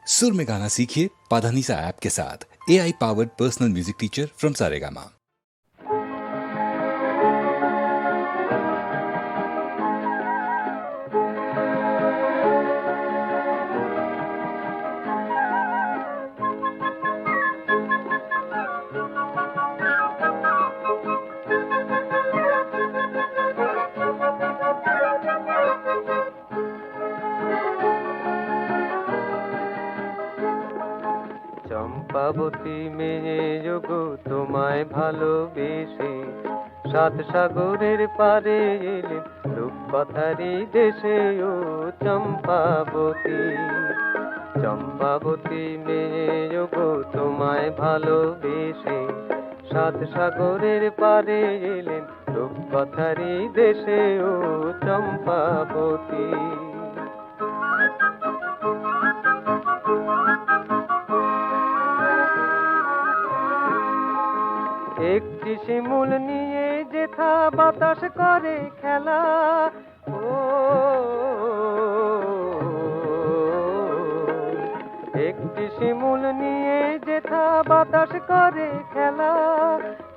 सुर में गाना सीखिए पाधानीसा ऐप के साथ। AI powered personal music teacher from Saregama. Champawati মেয়ে যোগো তোমায় ভালোবেসে, সাত সাগরের পারে এলে রূপকথারি দেশে। ও চম্পাবতী, চম্পাবতী মেয়ে যোগো তোমায় ভালোবেসে, সাত সাগরের পারে এলে রূপকথারি দেশে। ও চম্পাবতী, একটি শিমুল নিয়ে যেথা বাতাস করে খেলা। ও একটি শিমুল নিয়ে যেথা বাতাস করে খেলা,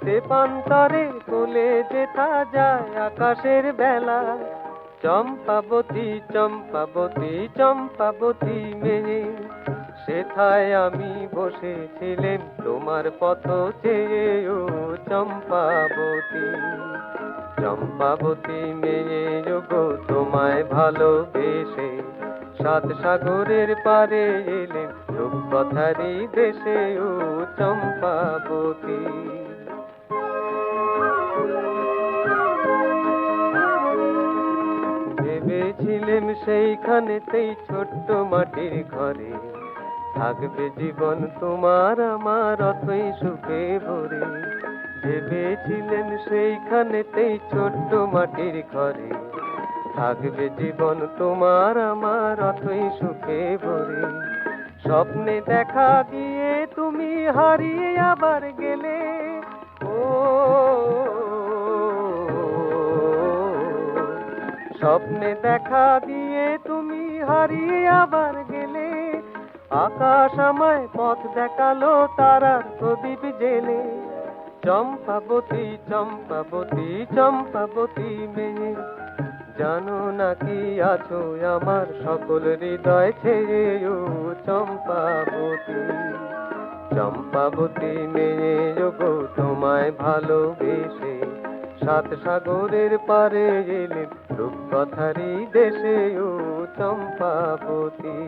সে পান্তরে তোলে যেথা যায় আকাশের বেলা। চম্পাবতী, চম্পাবতী, চম্পাবতী মেয়ে, সেথায় আমি বসেছিলেম তোমার পথ চেয়ে। ও চম্পাবতী, চম্পাবতী মেয়ে যোগো তোমায় ভালোবেসে, সাত সাগরের পারে এলেম রূপকথারি দেশে। ও চম্পাবতী, ভেবেছিলেম সেইখানেতেই ছোট্ট মাটির ঘরে থাকবে জীবন তোমার আমার অথই সুখে ভরে। ভেবেছিলেন সেইখানেতেই ছোট্ট মাটির ঘরে থাকবে জীবন তোমার আমার অথই সুখে ভরে। স্বপ্নে দেখা দিয়ে তুমি হারিয়ে আবার গেলে। ও স্বপ্নে দেখা দিয়ে তুমি হারিয়ে আবার গেলে, আকাশ আমায় পথ দেখালো তারার প্রদীপ জেলে। চম্পাবতী, চম্পাবতী, চম্পাবতী মেয়ে, জানো নাকি আছো আমার সকল হৃদয় ছেড়ে। ও চম্পাবতী, চম্পাবতী মেয়ে যোগো তোমায় ভালোবেসে, সাত সাগরের পারে এলে রূপকথারি দেশে। ও চম্পাবতী।